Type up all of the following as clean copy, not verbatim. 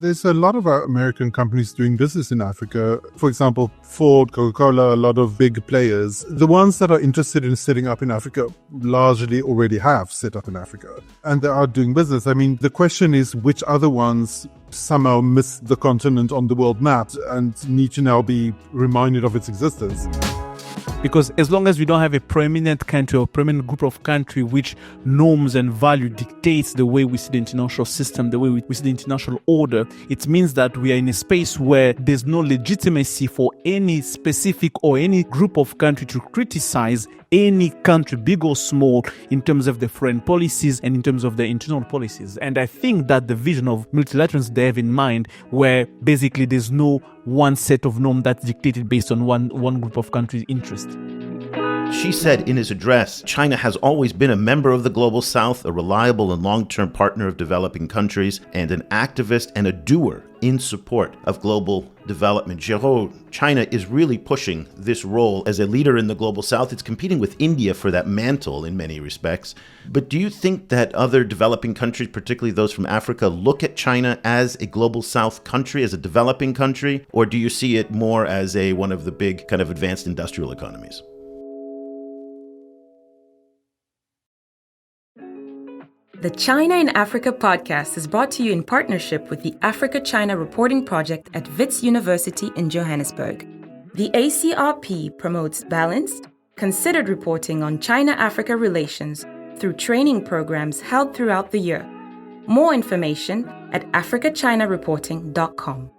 There's a lot of our American companies doing business in Africa. For example, Ford, Coca-Cola, a lot of big players. The ones that are interested in setting up in Africa largely already have set up in Africa. And they are doing business. I mean, the question is which other ones somehow miss the continent on the world map and need to now be reminded of its existence. Because as long as we don't have a prominent country or prominent group of country which norms and value dictates the way we see the international system, the way we see the international order, it means that we are in a space where there's no legitimacy for any specific or any group of country to criticize any country, big or small, in terms of the foreign policies and in terms of the internal policies. And I think that the vision of multilateralism they have in mind, where basically there's no one set of norms that's dictated based on one group of countries' interest. Xi said in his address, China has always been a member of the Global South, a reliable and long-term partner of developing countries, and an activist and a doer in support of global development. Géraud, China is really pushing this role as a leader in the Global South. It's competing with India for that mantle in many respects. But do you think that other developing countries, particularly those from Africa, look at China as a Global South country, as a developing country, or do you see it more as one of the big kind of advanced industrial economies? The China in Africa podcast is brought to you in partnership with the Africa China Reporting Project at Wits University in Johannesburg. The ACRP promotes balanced, considered reporting on China-Africa relations through training programs held throughout the year. More information at africachinareporting.com.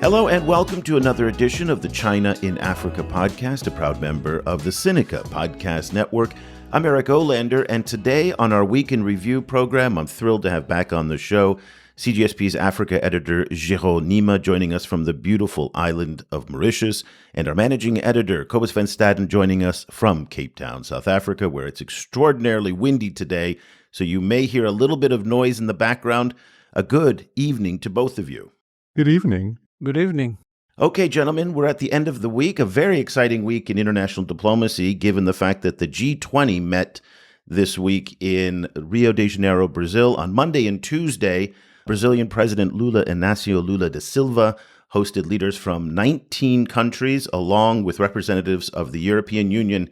Hello and welcome to another edition of the China in Africa podcast, a proud member of the Sinica Podcast Network. I'm Eric Olander, and today on our Week in Review program, I'm thrilled to have back on the show CGSP's Africa editor Géraud Nima joining us from the beautiful island of Mauritius, and our managing editor Cobus van Staden joining us from Cape Town, South Africa, where it's extraordinarily windy today, so you may hear a little bit of noise in the background. A good evening to both of you. Good evening. Good evening. Okay, gentlemen, we're at the end of the week, a very exciting week in international diplomacy, given the fact that the G20 met this week in Rio de Janeiro, Brazil. On Monday and Tuesday, Brazilian President Lula Inácio Lula da Silva hosted leaders from 19 countries, along with representatives of the European Union,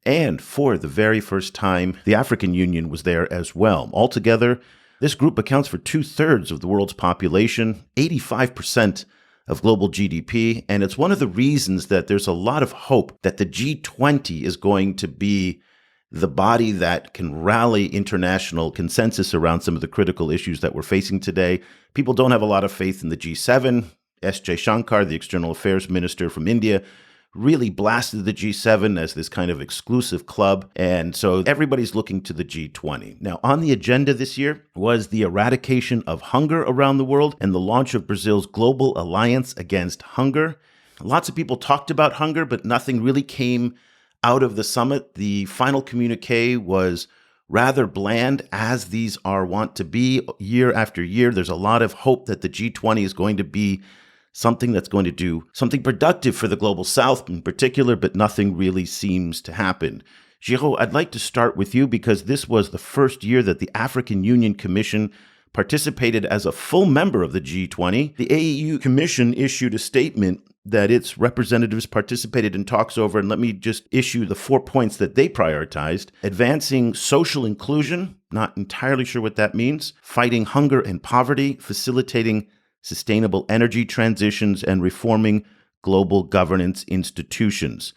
and for the very first time, the African Union was there as well. Altogether, this group accounts for 2/3 of the world's population, 85% of global GDP, and it's one of the reasons that there's a lot of hope that the G20 is going to be the body that can rally international consensus around some of the critical issues that we're facing today. People don't have a lot of faith in the G7. S. Jaishankar, the external affairs minister from India, really blasted the G7 as this kind of exclusive club, and so everybody's looking to the G20. Now, on the agenda this year was the eradication of hunger around the world and the launch of Brazil's Global Alliance Against Hunger. Lots of people talked about hunger, but nothing really came out of the summit. The final communique was rather bland, as these are wont to be year after year. There's a lot of hope that the G20 is going to be something that's going to do something productive for the Global South in particular, but nothing really seems to happen. Géraud, I'd like to start with you because this was the first year that the African Union Commission participated as a full member of the G20. The AEU Commission issued a statement that its representatives participated in talks over, and let me just issue the 4 points that they prioritized: advancing social inclusion, not entirely sure what that means, fighting hunger and poverty, facilitating sustainable energy transitions, and reforming global governance institutions.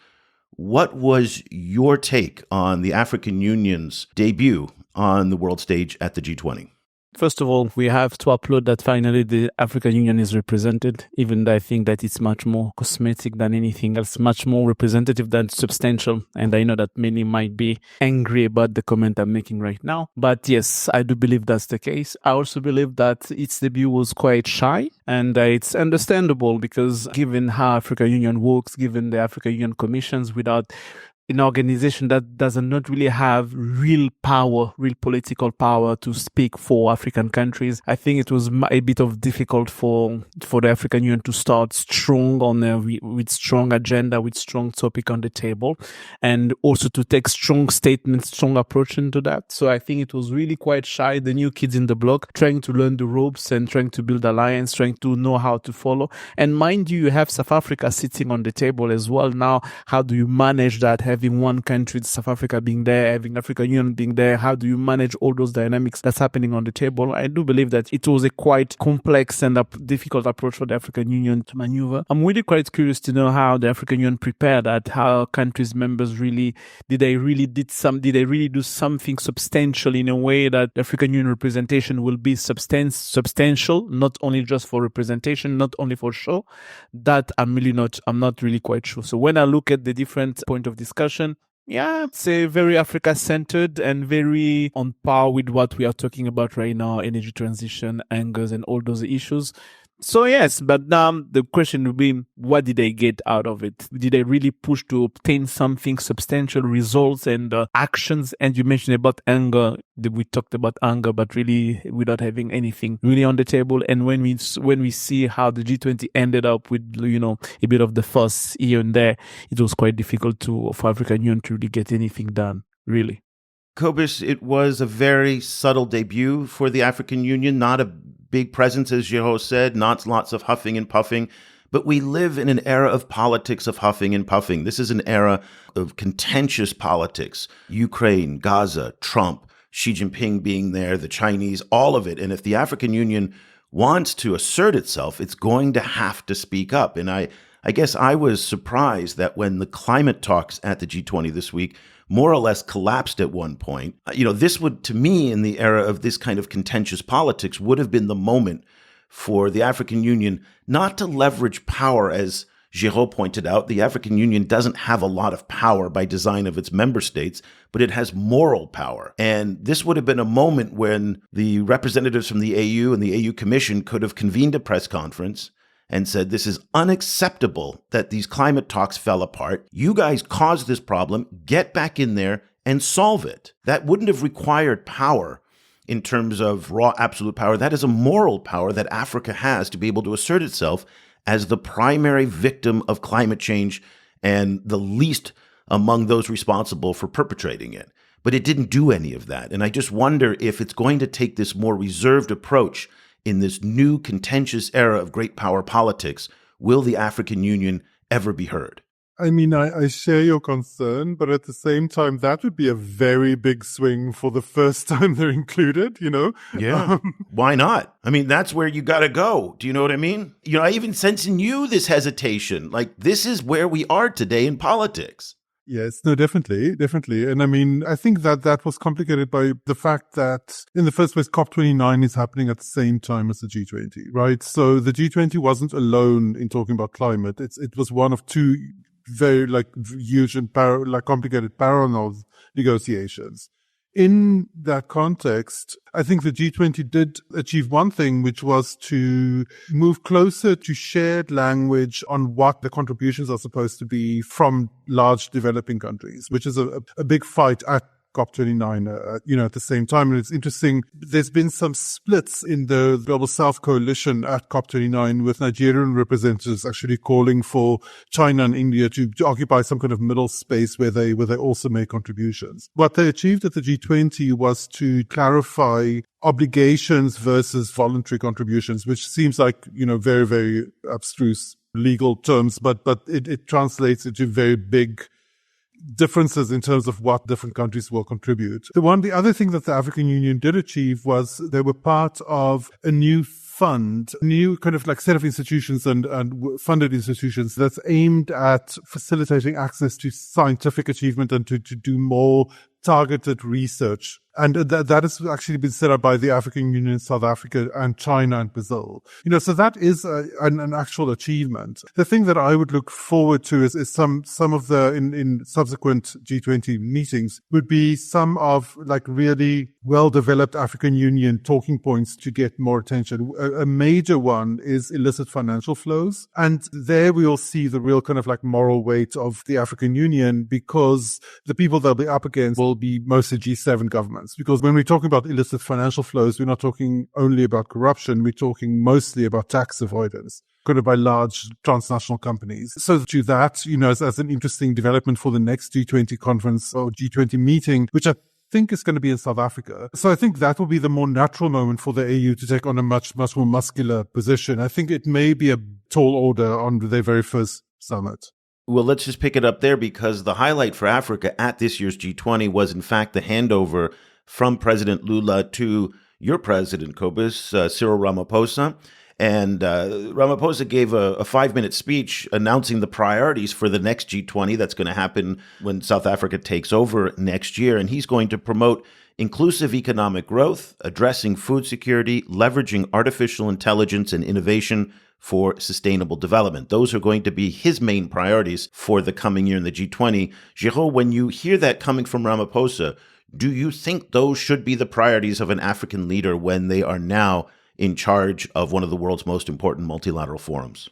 What was your take on the African Union's debut on the world stage at the G20? First of all, we have to applaud that finally the African Union is represented, even though I think that it's much more cosmetic than anything else, much more representative than substantial. And I know that many might be angry about the comment I'm making right now. But yes, I do believe that's the case. I also believe that its debut was quite shy, and it's understandable because given how African Union works, given the African Union commissions, without an organization that does not really have real power, real political power to speak for African countries. I think it was a bit of difficult for the African Union to start strong with strong agenda, with strong topic on the table, and also to take strong statements, strong approach into that. So I think it was really quite shy, the new kids in the block, trying to learn the ropes and trying to build alliance, trying to know how to follow. And mind you have South Africa sitting on the table as well. Now, how do you manage that? Having one country, South Africa being there, having African Union being there, how do you manage all those dynamics that's happening on the table? I do believe that it was a quite complex and difficult approach for the African Union to maneuver. I'm really quite curious to know how the African Union prepared that, how countries members did they really do something substantial in a way that the African Union representation will be substantial, not only just for representation, not only for show. That I'm not really quite sure. So when I look at the different point of discussion, yeah, I'd say very Africa-centered and very on par with what we are talking about right now, energy transition, angers, and all those issues. So yes, but now the question would be, what did they get out of it? Did they really push to obtain something substantial, results and actions? And you mentioned about anger. We talked about anger, but really without having anything really on the table. And when we see how the G20 ended up with, a bit of the fuss here and there, it was quite difficult for African Union to really get anything done, really. Cobus, it was a very subtle debut for the African Union, not a big presence, as Géraud said, not lots of huffing and puffing. But we live in an era of politics of huffing and puffing. This is an era of contentious politics. Ukraine, Gaza, Trump, Xi Jinping being there, the Chinese, all of it. And if the African Union wants to assert itself, it's going to have to speak up. And I guess I was surprised that when the climate talks at the G20 this week more or less collapsed at one point. This would, to me, in the era of this kind of contentious politics, would have been the moment for the African Union not to leverage power. As Géraud pointed out, the African Union doesn't have a lot of power by design of its member states, but it has moral power. And this would have been a moment when the representatives from the AU and the AU Commission could have convened a press conference and said, this is unacceptable that these climate talks fell apart. You guys caused this problem. Get back in there and solve it. That wouldn't have required power in terms of raw absolute power. That is a moral power that Africa has to be able to assert itself as the primary victim of climate change and the least among those responsible for perpetrating it. But it didn't do any of that. And I just wonder if it's going to take this more reserved approach in this new contentious era of great power politics. Will the African Union ever be heard? I mean, I share your concern, but at the same time, that would be a very big swing for the first time they're included, Yeah. Why not? I mean, that's where you got to go. Do you know what I mean? I even sense in you this hesitation. Like, this is where we are today in politics. Yes, no, definitely. And I mean, I think that was complicated by the fact that in the first place, COP29 is happening at the same time as the G20, right? So the G20 wasn't alone in talking about climate. It was one of two very huge and complicated parallel negotiations. In that context, I think the G20 did achieve one thing, which was to move closer to shared language on what the contributions are supposed to be from large developing countries, which is a big fight at COP29, at the same time. And it's interesting, there's been some splits in the Global South Coalition at COP29 with Nigerian representatives actually calling for China and India to occupy some kind of middle space where they also make contributions. What they achieved at the G20 was to clarify obligations versus voluntary contributions, which seems like, very, very abstruse legal terms, but it translates into very big differences in terms of what different countries will contribute. The other thing that the African Union did achieve was they were part of a new fund, a new kind of set of institutions and funded institutions that's aimed at facilitating access to scientific achievement and to do more targeted research. And that has actually been set up by the African Union, South Africa, and China and Brazil. So that is an actual achievement. The thing that I would look forward to is some of the, in subsequent G20 meetings, would be some of like really well-developed African Union talking points to get more attention. A major one is illicit financial flows. And there we'll see the real kind of like moral weight of the African Union, because the people they'll be up against will be mostly G7 governments. Because when we're talking about illicit financial flows, we're not talking only about corruption, we're talking mostly about tax avoidance by large transnational companies. So to that, as an interesting development for the next G20 conference or G20 meeting, which I think is going to be in South Africa. So I think that will be the more natural moment for the AU to take on a much more muscular position. I think it may be a tall order on their very first summit. Well, let's just pick it up there, because the highlight for Africa at this year's G20 was, in fact, the handover from President Lula to your president, Cobus, Cyril Ramaphosa. And Ramaphosa gave a 5-minute speech announcing the priorities for the next G20 that's going to happen when South Africa takes over next year. And he's going to promote inclusive economic growth, addressing food security, leveraging artificial intelligence and innovation for sustainable development. Those are going to be his main priorities for the coming year in the G20. Géraud, when you hear that coming from Ramaphosa, do you think those should be the priorities of an African leader when they are now in charge of one of the world's most important multilateral forums?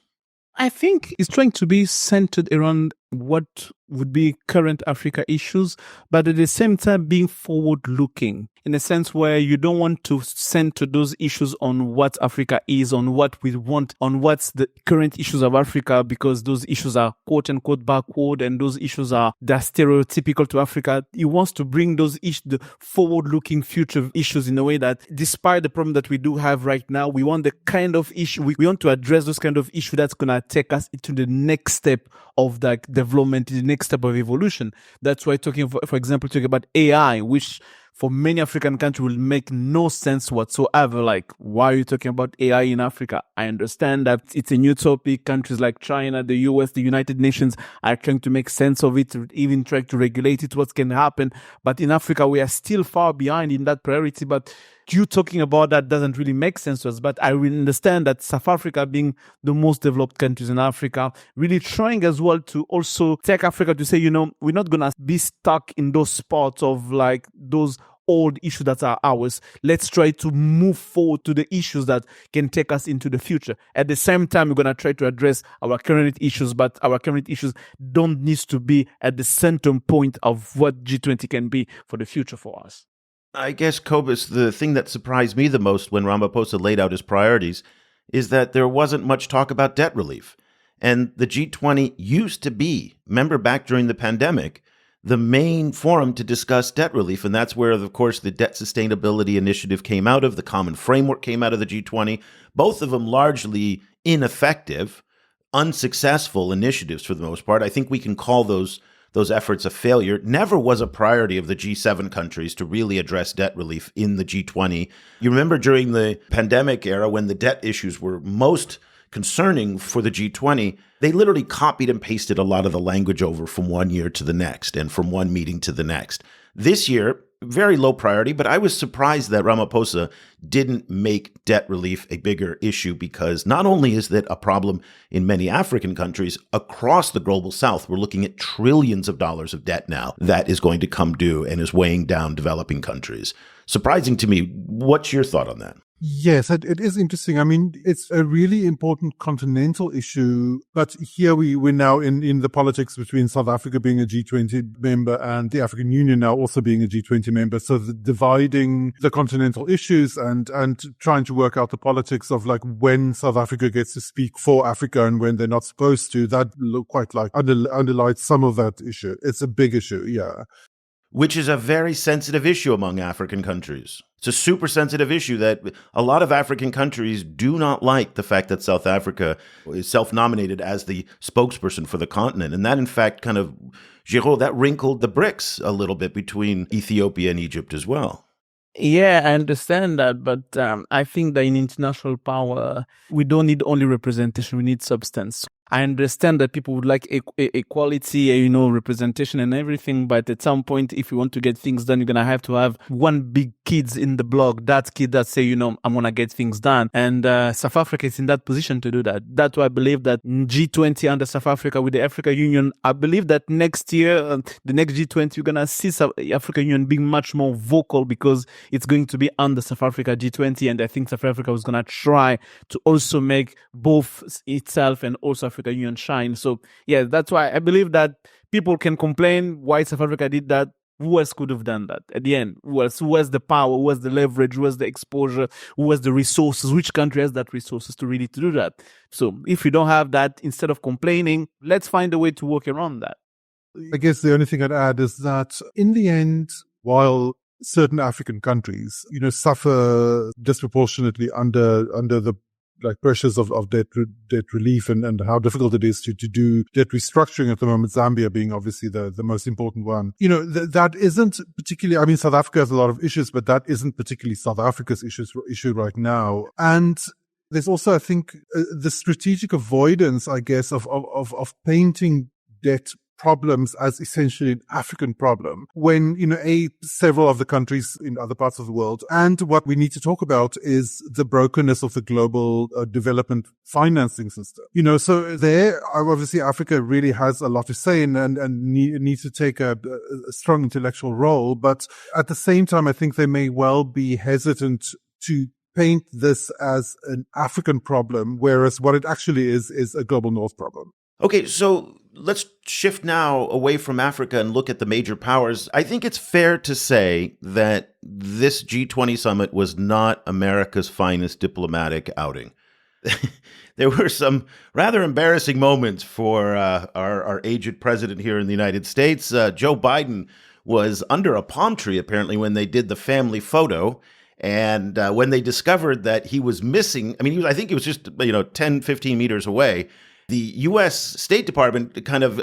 I think it's trying to be centered around what would be current Africa issues, but at the same time being forward-looking, in a sense where you don't want to center those issues on what Africa is, on what we want, on what's the current issues of Africa, because those issues are quote-unquote backward, and those issues they're stereotypical to Africa. He wants to bring those the forward-looking future issues in a way that, despite the problem that we do have right now, we want the kind of issue, we want to address those kind of issue that's going to take us into the next step of the development, the next step of evolution. That's why talking about AI, which for many African countries will make no sense whatsoever. Like, why are you talking about AI in Africa? I understand that it's a new topic. Countries like China, the US, the United Nations are trying to make sense of it, even trying to regulate it, what can happen. But in Africa, we are still far behind in that priority. But you talking about that doesn't really make sense to us. But I will understand that South Africa, being the most developed countries in Africa, really trying as well to also take Africa to say, we're not going to be stuck in those spots of like those old issues that are ours. Let's try to move forward to the issues that can take us into the future. At the same time, we're going to try to address our current issues, but our current issues don't need to be at the center point of what G20 can be for the future for us. I guess, Cobus, the thing that surprised me the most when Ramaphosa laid out his priorities is that there wasn't much talk about debt relief. And the G20 used to be, remember back during the pandemic, the main forum to discuss debt relief. And that's where, of course, the Debt Sustainability Initiative came out of, the Common Framework came out of the G20, both of them largely ineffective, unsuccessful initiatives for the most part. I think we can call those efforts a failure. Never was a priority of the G7 countries to really address debt relief in the G20. You remember during the pandemic era when the debt issues were most concerning for the G20, they literally copied and pasted a lot of the language over from one year to the next and from one meeting to the next. This year, very low priority, but I was surprised that Ramaphosa didn't make debt relief a bigger issue, because not only is that a problem in many African countries, across the global south, we're looking at trillions of dollars of debt now that is going to come due and is weighing down developing countries. Surprising to me. What's your thought on that? Yes, it is interesting. I mean, it's a really important continental issue, but here we're now in the politics between South Africa being a G20 member and the African Union now also being a G20 member. So dividing the continental issues and trying to work out the politics of like when South Africa gets to speak for Africa and when they're not supposed to, that look quite like underlies some of that issue. It's a big issue, yeah. Which is a very sensitive issue among African countries. It's a super sensitive issue that a lot of African countries do not like, the fact that South Africa is self-nominated as the spokesperson for the continent. And that, in fact, kind of, Géraud, that wrinkled the bricks a little bit between Ethiopia and Egypt as well. Yeah, I understand that, but I think that in international power, we don't need only representation, we need substance. I understand that people would like equality, representation and everything. But at some point, if you want to get things done, you're going to have one big kids in the block, that kid that say, I'm going to get things done. And South Africa is in that position to do that. That's why I believe that G20 under South Africa with the Africa Union, I believe that next year, the next G20, you're going to see South Africa Union being much more vocal because it's going to be under South Africa G20. And I think South Africa was going to try to also make both itself and also Africa Union shine. So yeah, that's why I believe that people can complain why South Africa did that. Who else could have done that? At the end, who has the power? Who has the leverage? Who has the exposure? Who has the resources? Which country has that resources to really to do that? So if you don't have that, instead of complaining, let's find a way to work around that. I guess the only thing I'd add is that in the end, while certain African countries, suffer disproportionately under the pressures of debt relief and how difficult it is to do debt restructuring at the moment, Zambia being obviously the most important one. That isn't particularly, South Africa has a lot of issues, but that isn't particularly South Africa's issue right now. And there's also, I think, the strategic avoidance, I guess, of painting debt problems as essentially an African problem when, several of the countries in other parts of the world. And what we need to talk about is the brokenness of the global development financing system. So there, obviously, Africa really has a lot to say and needs to take a strong intellectual role. But at the same time, I think they may well be hesitant to paint this as an African problem, whereas what it actually is a global North problem. Okay, so let's shift now away from Africa and look at the major powers. I think it's fair to say that this G20 summit was not America's finest diplomatic outing. There were some rather embarrassing moments for our aged president here in the United States. Joe Biden was under a palm tree, apparently, when they did the family photo. And when they discovered that he was missing, I think he was just 10, 15 meters away. The U.S. State Department kind of,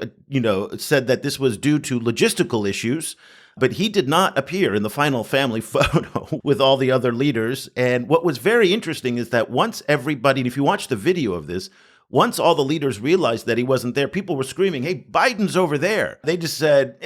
said that this was due to logistical issues, but he did not appear in the final family photo with all the other leaders. And what was very interesting is that once everybody, and if you watch the video of this, once all the leaders realized that he wasn't there, people were screaming, "Hey, Biden's over there." They just said,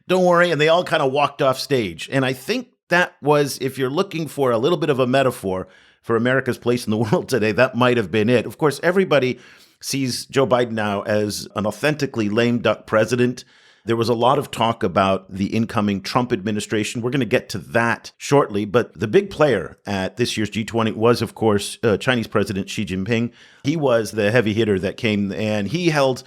don't worry. And they all kind of walked off stage. And I think that was, if you're looking for a little bit of a metaphor for America's place in the world today, that might have been it. Of course, everybody sees Joe Biden now as an authentically lame duck president. There was a lot of talk about the incoming Trump administration. We're going to get to that shortly. But the big player at this year's G20 was, of course, Chinese President Xi Jinping. He was the heavy hitter that came, and he held,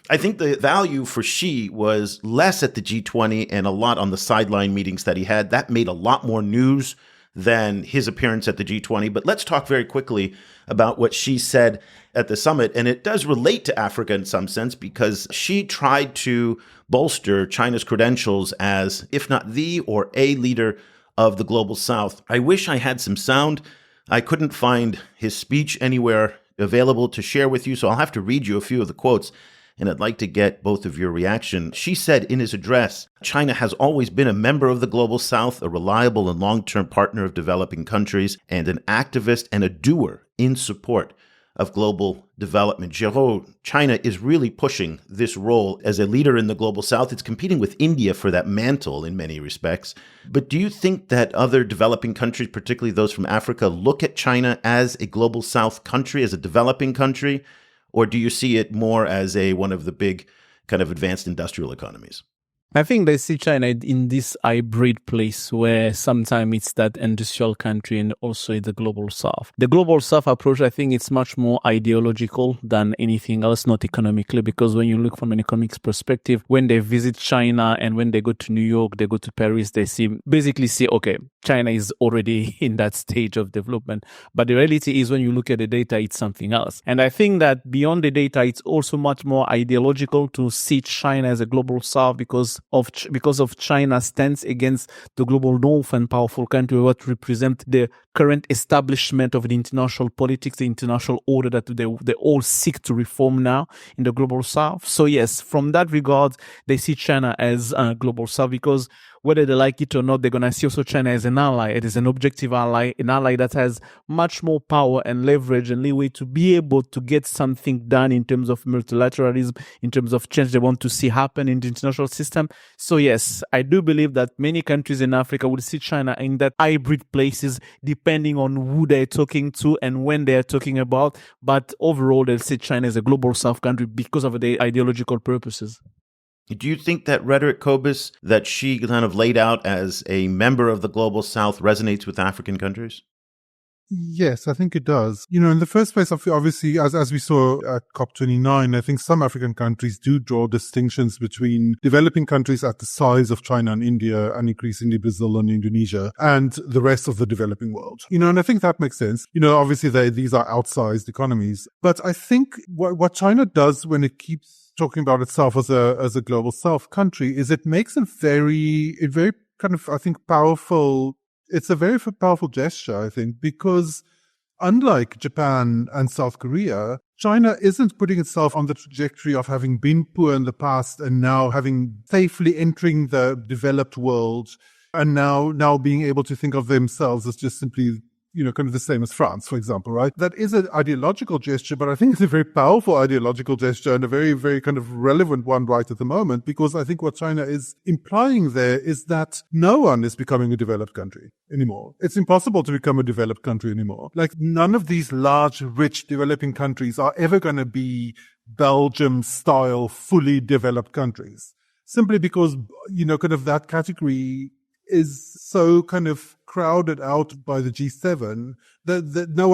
I think the value for Xi was less at the G20 and a lot on the sideline meetings that he had. That made a lot more news than his appearance at the G20. But let's talk very quickly about what Xi said at the summit. And it does relate to Africa in some sense, because Xi tried to bolster China's credentials as, if not the or a leader of the global South. I wish I had some sound. I couldn't find his speech anywhere available to share with you, so I'll have to read you a few of the quotes. And I'd like to get both of your reaction. Xi said in his address, "China has always been a member of the Global South, a reliable and long-term partner of developing countries, and an activist and a doer in support of global development." Géraud, China is really pushing this role as a leader in the Global South. It's competing with India for that mantle in many respects. But do you think that other developing countries, particularly those from Africa, look at China as a Global South country, as a developing country? Or do you see it more as one of the big kind of advanced industrial economies? I think they see China in this hybrid place where sometimes it's that industrial country and also the global South. The global South approach, I think it's much more ideological than anything else, not economically, because when you look from an economics perspective, when they visit China and when they go to New York, they go to Paris, they basically see, okay, China is already in that stage of development. But the reality is when you look at the data, it's something else. And I think that beyond the data, it's also much more ideological to see China as a global South because of China's stance against the global North and powerful country, what represent the current establishment of the international politics, the international order that they all seek to reform now in the global South. So yes, from that regard, they see China as a global South because whether they like it or not, they're going to see also China as an ally. It is an objective ally, an ally that has much more power and leverage and leeway to be able to get something done in terms of multilateralism, in terms of change they want to see happen in the international system. So yes, I do believe that many countries in Africa will see China in that hybrid places, depending on who they're talking to and when they're talking about. But overall, they'll see China as a global South country because of their ideological purposes. Do you think that rhetoric, Cobus, that she kind of laid out as a member of the global South resonates with African countries? Yes, I think it does. In the first place, obviously, as we saw at COP29, I think some African countries do draw distinctions between developing countries at the size of China and India and increasingly Brazil and Indonesia and the rest of the developing world. And I think that makes sense. Obviously, these are outsized economies. But I think what China does when it keeps talking about itself as a global South country is it makes a very kind of, I think, powerful. It's a very powerful gesture, I think, because unlike Japan and South Korea, China isn't putting itself on the trajectory of having been poor in the past and now having safely entering the developed world and now being able to think of themselves as just simply kind of the same as France, for example, right? That is an ideological gesture, but I think it's a very powerful ideological gesture and a very, very kind of relevant one right at the moment, because I think what China is implying there is that no one is becoming a developed country anymore. It's impossible to become a developed country anymore. Like, none of these large, rich, developing countries are ever going to be Belgium-style, fully developed countries, simply because, kind of that category is so kind of crowded out by the G7 that no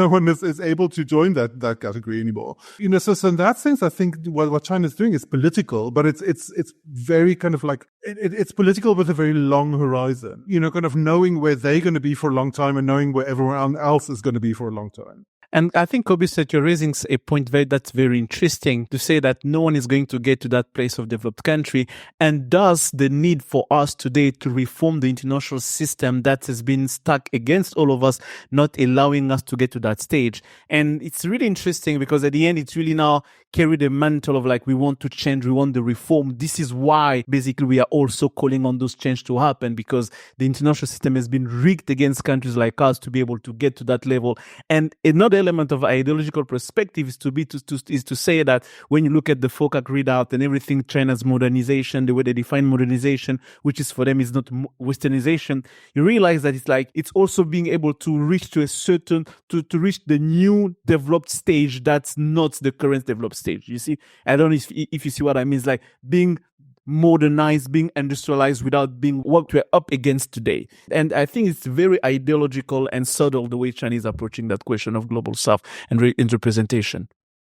one is able to join that category anymore. So in that sense, I think what China is doing is political, but it's very kind of like, it's political with a very long horizon, kind of knowing where they're going to be for a long time and knowing where everyone else is going to be for a long time. And I think, Cobus, that you're raising a point that's very interesting, to say that no one is going to get to that place of developed country, and thus the need for us today to reform the international system that has been stuck against all of us, not allowing us to get to that stage. And it's really interesting because at the end, it's really now carried a mantle of like, we want to change, we want the reform. This is why basically we are also calling on those change to happen, because the international system has been rigged against countries like us to be able to get to that level. And another element of ideological perspective is to say that when you look at the FOCAC readout and everything, China's modernization, the way they define modernization, which is for them is not westernization, you realize that it's also being able to reach to a certain, to reach the new developed stage that's not the current developed stage. You see, I don't know if you see what I mean. It's like being modernized, being industrialized without being what we're up against today. And I think it's very ideological and subtle the way China is approaching that question of global South and representation.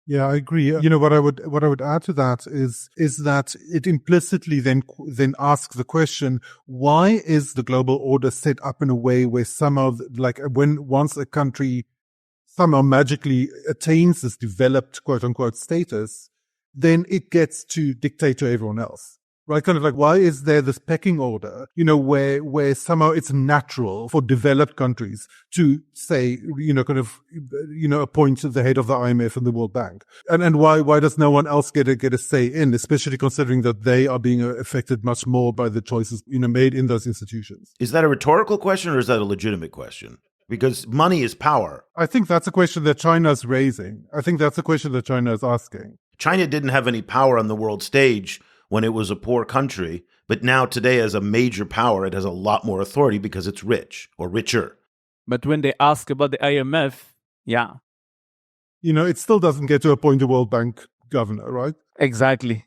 Yeah, I agree. What I would add to that is that it implicitly then asks the question, why is the global order set up in a way where somehow, like, once a country somehow magically attains this developed quote unquote status, then it gets to dictate to everyone else. Right? Kind of like, why is there this pecking order, where somehow it's natural for developed countries to say, kind of, appoint the head of the IMF and the World Bank? And why does no one else get a say in, especially considering that they are being affected much more by the choices, made in those institutions? Is that a rhetorical question or is that a legitimate question? Because money is power. I think that's a question that China's raising. I think that's a question that China is asking. China didn't have any power on the world stage when it was a poor country, but now today as a major power, it has a lot more authority because it's rich or richer. But when they ask about the IMF, yeah. It still doesn't get to appoint a World Bank governor, right? Exactly.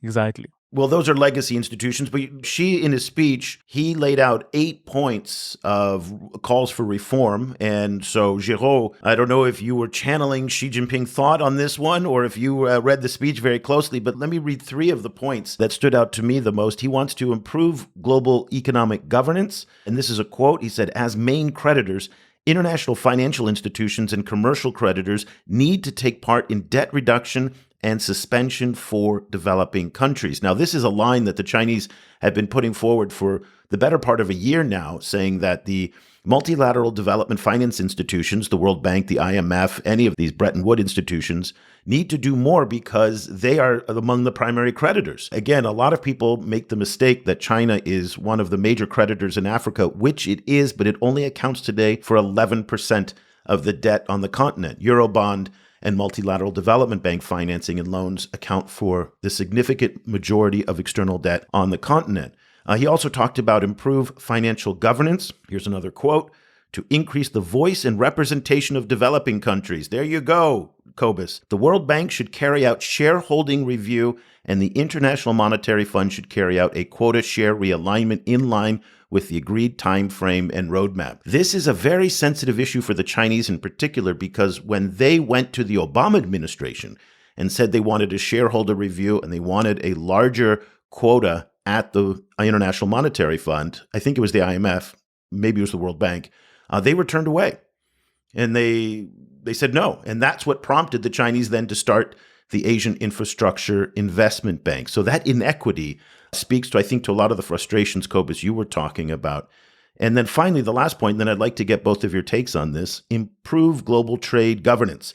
Well, those are legacy institutions, but Xi, in his speech, he laid out 8 points of calls for reform. And so, Géraud, I don't know if you were channeling Xi Jinping thought on this one or if you read the speech very closely, but let me read 3 of the points that stood out to me the most. He wants to improve global economic governance. And this is a quote. He said, as main creditors, international financial institutions and commercial creditors need to take part in debt reduction and suspension for developing countries. Now, this is a line that the Chinese have been putting forward for the better part of a year now, saying that the Multilateral development finance institutions, the World Bank, the IMF, any of these Bretton Woods institutions, need to do more because they are among the primary creditors. Again, a lot of people make the mistake that China is one of the major creditors in Africa, which it is, but it only accounts today for 11% of the debt on the continent. Eurobond and multilateral development bank financing and loans account for the significant majority of external debt on the continent. He also talked about improve financial governance. Here's another quote: to increase the voice and representation of developing countries. There you go, Cobus. The World Bank should carry out shareholding review, and the International Monetary Fund should carry out a quota share realignment in line with the agreed time frame and roadmap. This is a very sensitive issue for the Chinese in particular, because when they went to the Obama administration and said they wanted a shareholder review and they wanted a larger quota at the International Monetary Fund, I think it was the IMF, maybe it was the World Bank, they were turned away. And they said no. And that's what prompted the Chinese then to start the Asian Infrastructure Investment Bank. So that inequity speaks to, I think, to a lot of the frustrations, Cobus, you were talking about. And then finally, the last point, and then I'd like to get both of your takes on this: improve global trade governance.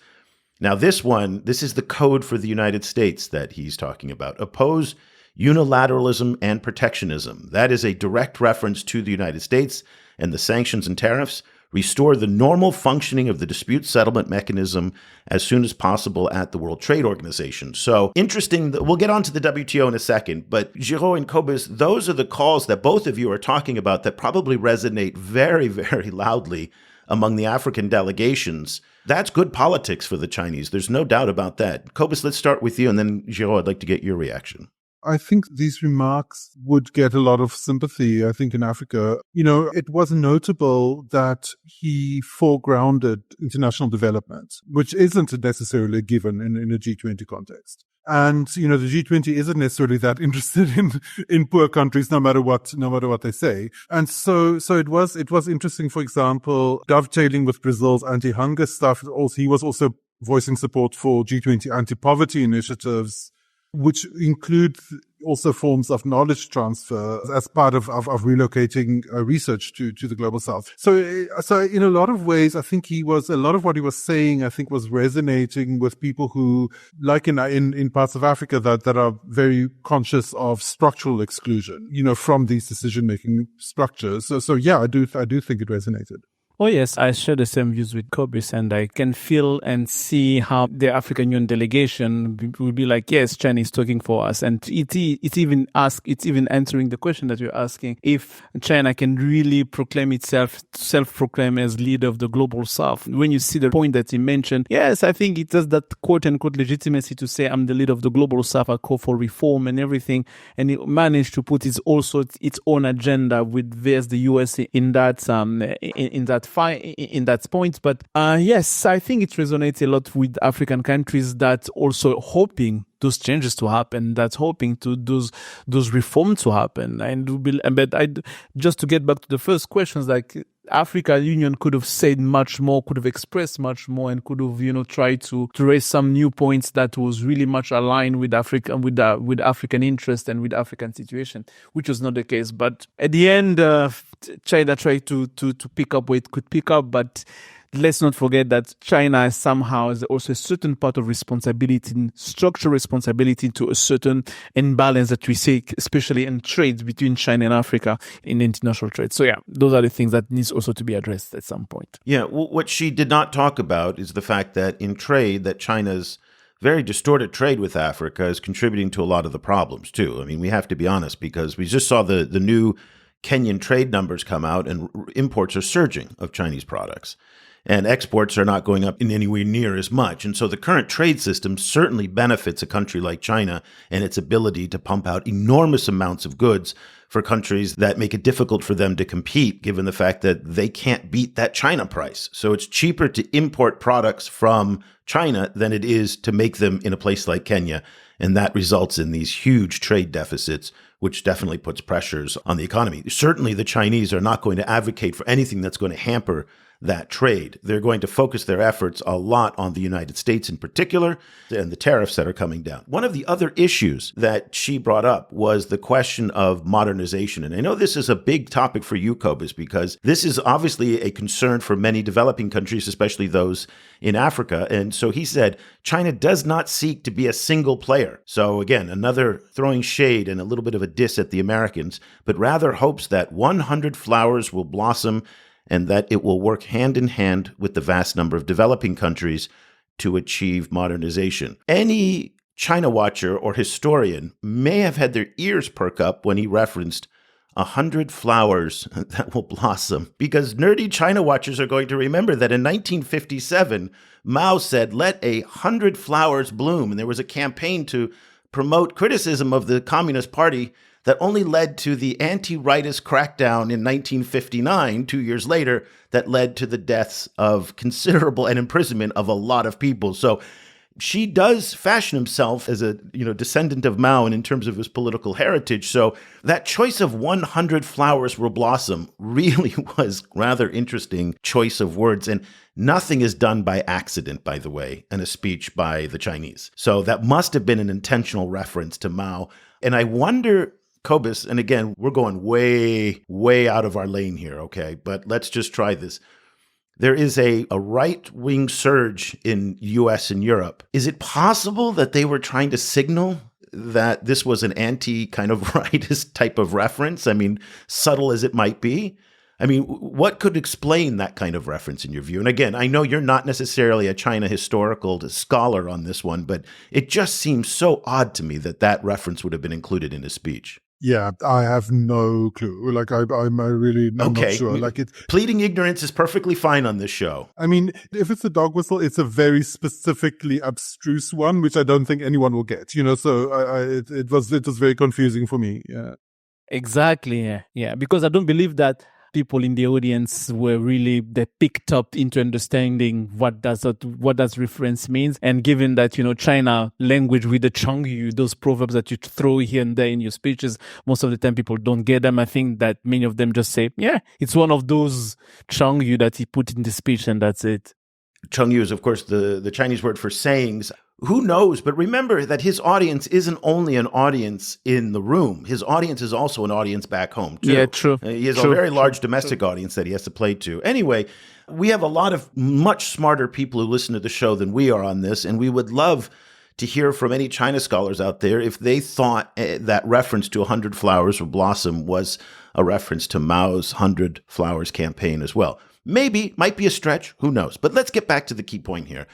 Now, this is the code for the United States that he's talking about. Oppose unilateralism and protectionism. That is a direct reference to the United States and the sanctions and tariffs. Restore the normal functioning of the dispute settlement mechanism as soon as possible at the World Trade Organization. So interesting. We'll get on to the WTO in a second, but Géraud and Cobus, those are the calls that both of you are talking about that probably resonate very, very loudly among the African delegations. That's good politics for the Chinese. There's no doubt about that. Cobus, let's start with you, and then Géraud, I'd like to get your reaction. I think these remarks would get a lot of sympathy, I think, in Africa. It was notable that he foregrounded international development, which isn't necessarily a given in a G20 context. And, the G20 isn't necessarily that interested in poor countries, no matter what they say. And so it was interesting, for example, dovetailing with Brazil's anti-hunger stuff. He was also voicing support for G20 anti-poverty initiatives, which include also forms of knowledge transfer as part of relocating research to the global south. So in a lot of ways, I think a lot of what he was saying, I think, was resonating with people who, like in parts of Africa, that are very conscious of structural exclusion, from these decision-making structures. So yeah, I do think it resonated. Oh, yes, I share the same views with Cobus, and I can feel and see how the African Union delegation will be like, yes, China is talking for us. And it's even answering the question that you're asking, if China can really proclaim itself, self-proclaim as leader of the global south. When you see the point that he mentioned, yes, I think it has that quote-unquote legitimacy to say, I'm the leader of the global south, I call for reform and everything. And it managed to put its own agenda with the US in that point. But yes, I think it resonates a lot with African countries that also hoping those changes to happen, that's hoping to those reforms to happen. But just to get back to the first questions, like African Union could have said much more, could have expressed much more, and could have tried to raise some new points that was really much aligned with Africa, with African interest and with African situation, which was not the case. But at the end, China tried to pick up where it could pick up, but let's not forget that China somehow has also a certain part of responsibility, structural responsibility, to a certain imbalance that we see, especially in trade between China and Africa in international trade. So yeah, those are the things that needs also to be addressed at some point. Yeah, well, what she did not talk about is the fact that in trade, that China's very distorted trade with Africa is contributing to a lot of the problems too. I mean, we have to be honest, because we just saw the new Kenyan trade numbers come out, and imports are surging of Chinese products. And exports are not going up in anywhere near as much. And so the current trade system certainly benefits a country like China and its ability to pump out enormous amounts of goods for countries that make it difficult for them to compete, given the fact that they can't beat that China price. So it's cheaper to import products from China than it is to make them in a place like Kenya. And that results in these huge trade deficits, which definitely puts pressures on the economy. Certainly, the Chinese are not going to advocate for anything that's going to hamper that trade. They're going to focus their efforts a lot on the United States in particular and the tariffs that are coming down. One of the other issues that she brought up was the question of modernization. And I know this is a big topic for you, Cobus, because this is obviously a concern for many developing countries, especially those in Africa. And so he said, China does not seek to be a single player. So again, another throwing shade and a little bit of a diss at the Americans, but rather hopes that 100 flowers will blossom and that it will work hand in hand with the vast number of developing countries to achieve modernization. Any China watcher or historian may have had their ears perk up when he referenced 100 flowers that will blossom, because nerdy China watchers are going to remember that in 1957, Mao said, let 100 flowers bloom. And there was a campaign to promote criticism of the Communist Party that only led to the anti-rightist crackdown in 1959, 2 years later, that led to the deaths of considerable and imprisonment of a lot of people. So Xi does fashion himself as a descendant of Mao and in terms of his political heritage. So that choice of 100 flowers will blossom really was rather interesting choice of words. And nothing is done by accident, by the way, in a speech by the Chinese. So that must have been an intentional reference to Mao. And I wonder, Cobus, and again, we're going way, way out of our lane here, okay? But let's just try this. There is a right-wing surge in U.S. and Europe. Is it possible that they were trying to signal that this was an anti-kind of rightist type of reference? I mean, subtle as it might be. I mean, what could explain that kind of reference in your view? And again, I know you're not necessarily a China historical scholar on this one, but it just seems so odd to me that that reference would have been included in his speech. Yeah, I have no clue. Like, I'm really not sure. Like, pleading ignorance is perfectly fine on this show. I mean, if it's a dog whistle, it's a very specifically abstruse one, which I don't think anyone will get. So it was very confusing for me. Yeah, exactly. Yeah, because I don't believe that people in the audience were really, they picked up into understanding what does reference means. And given that, China language with the Changyu, those proverbs that you throw here and there in your speeches, most of the time people don't get them. I think that many of them just say, yeah, it's one of those Changyu that he put in the speech and that's it. Changyu is, of course, the Chinese word for sayings. Who knows? But remember that his audience isn't only an audience in the room. His audience is also an audience back home, too. Yeah, true. He has a very large domestic audience that he has to play to. Anyway, we have a lot of much smarter people who listen to the show than we are on this, and we would love to hear from any China scholars out there if they thought that reference to 100 flowers will blossom was a reference to Mao's 100 flowers campaign as well. Maybe, might be a stretch, who knows? But let's get back to the key point here.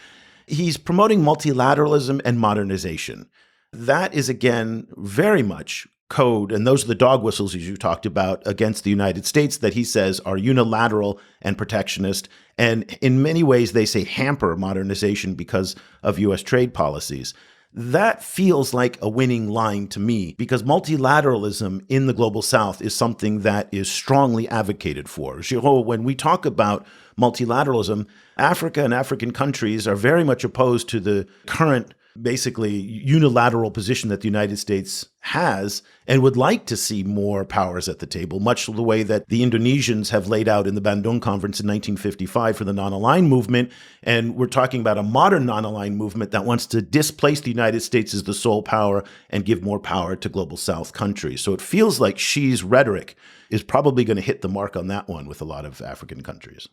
He's promoting multilateralism and modernization. That is, again, very much code, and those are the dog whistles, as you talked about, against the United States that he says are unilateral and protectionist, and in many ways they say hamper modernization because of U.S. trade policies. That feels like a winning line to me, because multilateralism in the global south is something that is strongly advocated for. Géraud, when we talk about multilateralism, Africa and African countries are very much opposed to the current, basically unilateral position that the United States has and would like to see more powers at the table, much the way that the Indonesians have laid out in the Bandung Conference in 1955 for the non-aligned movement. And we're talking about a modern non-aligned movement that wants to displace the United States as the sole power and give more power to global South countries. So it feels like Xi's rhetoric is probably going to hit the mark on that one with a lot of African countries.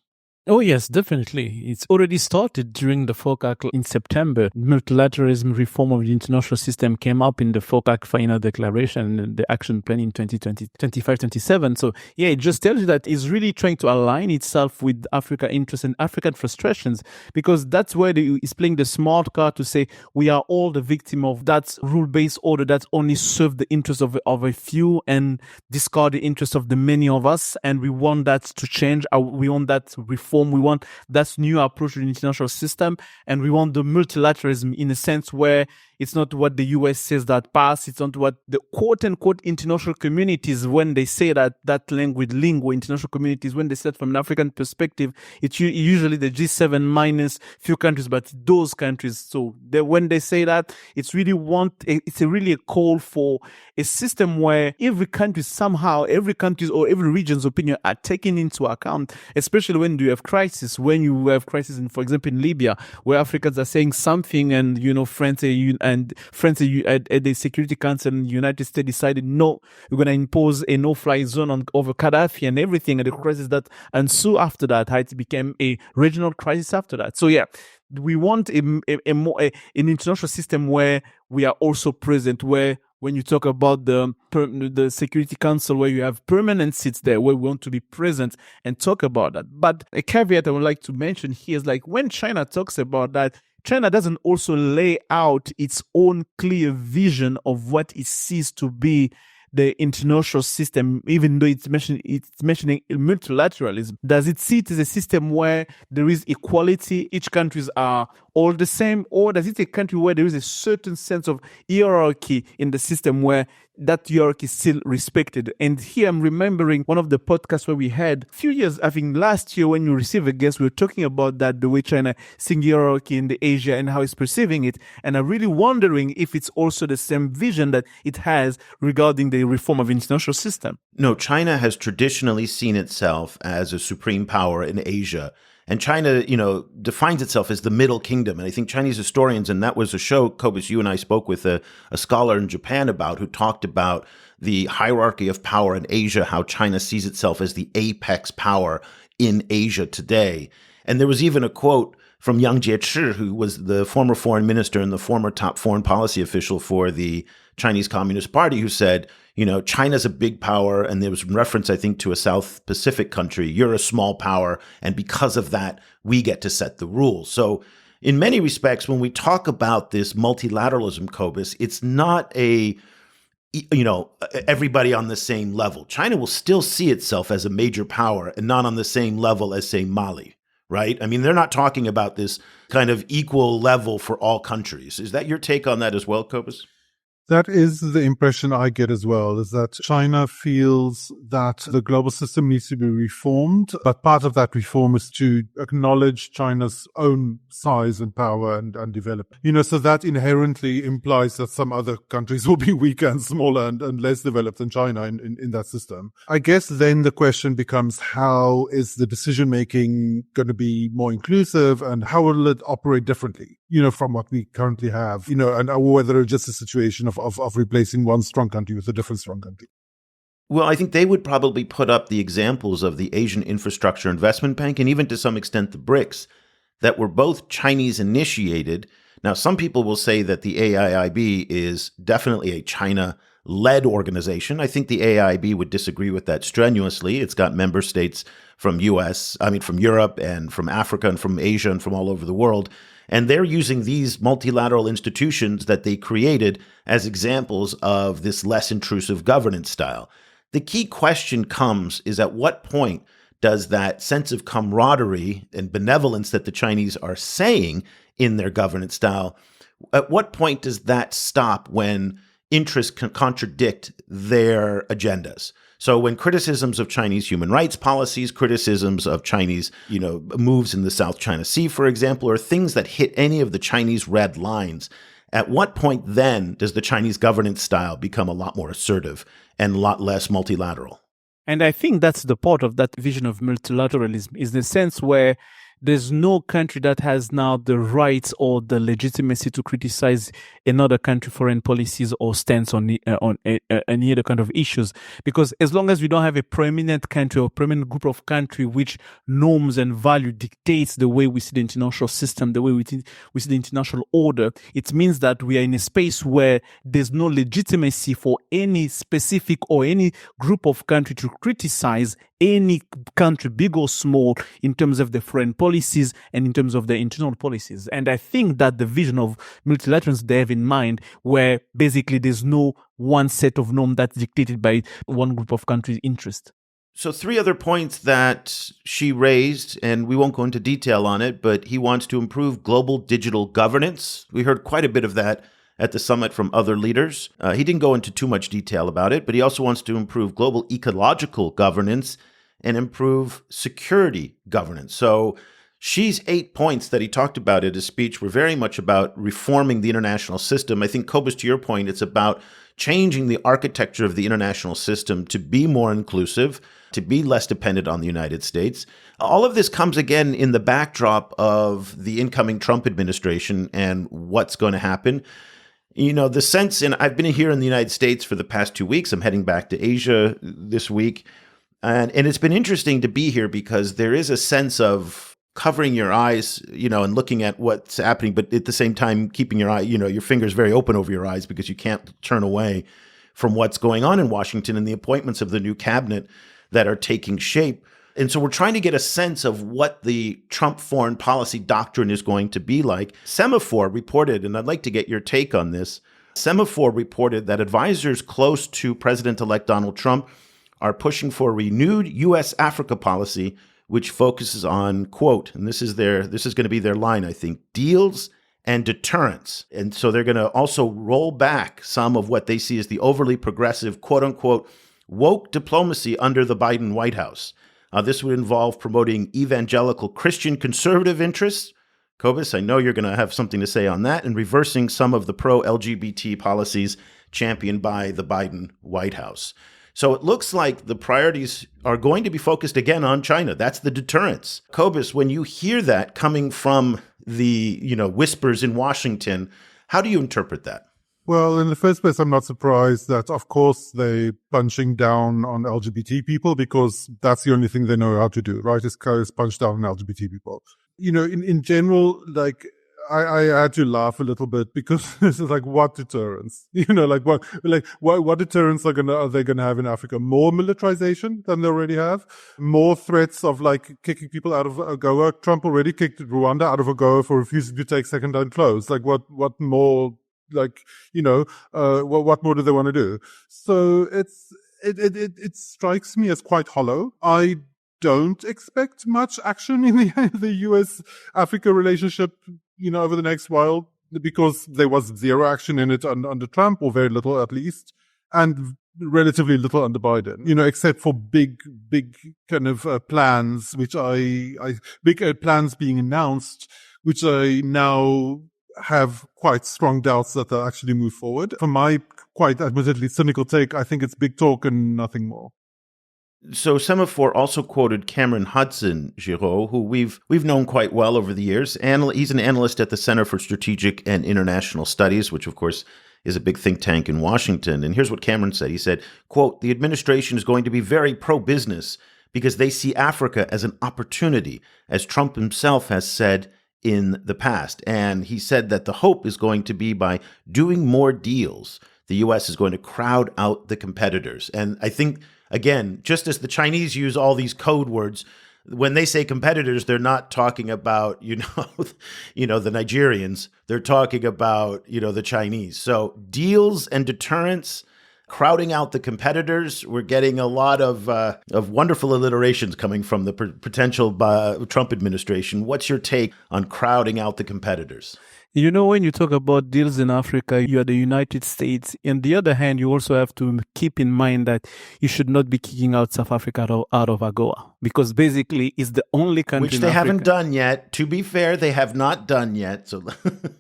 Oh, yes, definitely. It's already started during the FOCAC in September. Multilateralism reform of the international system came up in the FOCAC final declaration and the action plan in 2025-27. So, yeah, it just tells you that it's really trying to align itself with African interests and African frustrations, because that's where it's playing the smart card to say we are all the victim of that rule-based order that only served the interests of a few and discard the interests of the many of us. And we want that to change. We want that reform. We want that new approach to the international system, and we want the multilateralism in a sense where it's not what the US says that pass. It's not what the quote-unquote international communities, when they say that language, lingua, international communities, when they say it from an African perspective, it's usually the G7 minus few countries, but those countries. So when they say that, it's really a call for a system where every country's or every region's opinion are taken into account, especially when you have have crisis, when you have crisis in, for example, in Libya, where Africans are saying something and, France at the Security Council in the United States decided, no, we're going to impose a no-fly zone over Gaddafi and everything, and the crisis that ensued after that, it became a regional crisis after that. So yeah, we want an international system where we are also present, where when you talk about the Security Council, where you have permanent seats there, where we want to be present and talk about that. But a caveat I would like to mention here is like when China talks about that, China doesn't also lay out its own clear vision of what it sees to be the international system, even though it's mentioning multilateralism. Does it see it as a system where there is equality, each countries are all the same, or does it a country where there is a certain sense of hierarchy in the system where that hierarchy is still respected? And here I'm remembering one of the podcasts where we had a few years, I think last year when you received a guest, we were talking about that, the way China seeing hierarchy in the Asia and how it's perceiving it. And I'm really wondering if it's also the same vision that it has regarding the reform of international system. No, China has traditionally seen itself as a supreme power in Asia. And China, defines itself as the middle kingdom. And I think Chinese historians, and that was a show, Cobus, you and I spoke with a scholar in Japan about, who talked about the hierarchy of power in Asia, how China sees itself as the apex power in Asia today. And there was even a quote from Yang Jiechi, who was the former foreign minister and the former top foreign policy official for the Chinese Communist Party, who said, China's a big power, and there was reference, I think, to a South Pacific country. You're a small power, and because of that, we get to set the rules. So in many respects, when we talk about this multilateralism, Cobus, it's not everybody on the same level. China will still see itself as a major power and not on the same level as, say, Mali, right? I mean, they're not talking about this kind of equal level for all countries. Is that your take on that as well, Cobus? That is the impression I get as well, is that China feels that the global system needs to be reformed, but part of that reform is to acknowledge China's own size and power and develop. So that inherently implies that some other countries will be weaker and smaller and less developed than China in that system. I guess then the question becomes, how is the decision-making going to be more inclusive, and how will it operate differently, from what we currently have, and whether it's just a situation of replacing one strong country with a different strong country. Well, I think they would probably put up the examples of the Asian Infrastructure Investment Bank and even to some extent the BRICS that were both Chinese initiated. Now, some people will say that the AIIB is definitely a China-led organization. I think the AIIB would disagree with that strenuously. It's got member states from Europe and from Africa and from Asia and from all over the world. And they're using these multilateral institutions that they created as examples of this less intrusive governance style. The key question is at what point does that sense of camaraderie and benevolence that the Chinese are saying in their governance style, at what point does that stop when interests can contradict their agendas? So when criticisms of Chinese human rights policies, criticisms of Chinese, moves in the South China Sea, for example, or things that hit any of the Chinese red lines, at what point then does the Chinese governance style become a lot more assertive and a lot less multilateral? And I think that's the part of that vision of multilateralism, is the sense where there's no country that has now the rights or the legitimacy to criticize another country foreign policies or stance on any other kind of issues. Because as long as we don't have a prominent country or prominent group of country which norms and value dictates the way we see the international system, the way we see the international order, it means that we are in a space where there's no legitimacy for any specific or any group of country to criticize any country, big or small, in terms of the foreign policies and in terms of the internal policies. And I think that the vision of multilateralism they have in mind, where basically there's no one set of norms that's dictated by one group of countries' interest. So 3 other points that Xi raised, and we won't go into detail on it, but he wants to improve global digital governance. We heard quite a bit of that at the summit from other leaders. He didn't go into too much detail about it, but he also wants to improve global ecological governance and improve security governance. So Xi's 8 points that he talked about in his speech were very much about reforming the international system. I think, Cobus, to your point, it's about changing the architecture of the international system to be more inclusive, to be less dependent on the United States. All of this comes again in the backdrop of the incoming Trump administration and what's going to happen. You know, the sense, and I've been here in the United States for the past 2 weeks. I'm heading back to Asia this week. And it's been interesting to be here because there is a sense of covering your eyes, and looking at what's happening, but at the same time, keeping your fingers very open over your eyes because you can't turn away from what's going on in Washington and the appointments of the new cabinet that are taking shape. And so we're trying to get a sense of what the Trump foreign policy doctrine is going to be like. Semaphore reported, and I'd like to get your take on this. Semaphore reported that advisors close to President-elect Donald Trump are pushing for a renewed U.S.-Africa policy which focuses on, quote, and this is going to be their line, I think, deals and deterrence. And so they're going to also roll back some of what they see as the overly progressive, quote unquote, woke diplomacy under the Biden White House. This would involve promoting evangelical Christian conservative interests. Cobus, I know you're going to have something to say on that, and reversing some of the pro-LGBT policies championed by the Biden White House. So it looks like the priorities are going to be focused again on China. That's the deterrence. Cobus, when you hear that coming from the, whispers in Washington, how do you interpret that? Well, in the first place, I'm not surprised that, of course, they're punching down on LGBT people because that's the only thing they know how to do, right? Is punch down on LGBT people. In general, I had to laugh a little bit because this is like, what deterrence? What deterrence are they gonna have in Africa? More militarization than they already have? More threats of kicking people out of AGOA? Trump already kicked Rwanda out of AGOA for refusing to take second-hand clothes. What more? What more do they want to do? So it strikes me as quite hollow. I don't expect much action in the US-Africa relationship, over the next while, because there was zero action in it under Trump, or very little at least, and relatively little under Biden, except for big kind of plans, which big plans being announced, which I now have quite strong doubts that they'll actually move forward. From my quite admittedly cynical take, I think it's big talk and nothing more. So Semaphore also quoted Cameron Hudson, Géraud, who we've known quite well over the years. He's an analyst at the Center for Strategic and International Studies, which of course is a big think tank in Washington. And here's what Cameron said. He said, quote, the administration is going to be very pro-business because they see Africa as an opportunity, as Trump himself has said in the past. And he said that the hope is going to be by doing more deals, the U.S. is going to crowd out the competitors. And I think, again, just as the Chinese use all these code words, when they say competitors, they're not talking about, the Nigerians. They're talking about, the Chinese. So deals and deterrence, crowding out the competitors. We're getting a lot of wonderful alliterations coming from the potential Trump administration. What's your take on crowding out the competitors? When you talk about deals in Africa, you are the United States. On the other hand, you also have to keep in mind that you should not be kicking out South Africa out of AGOA, because basically it's the only country which they haven't done yet. To be fair, they have not done yet.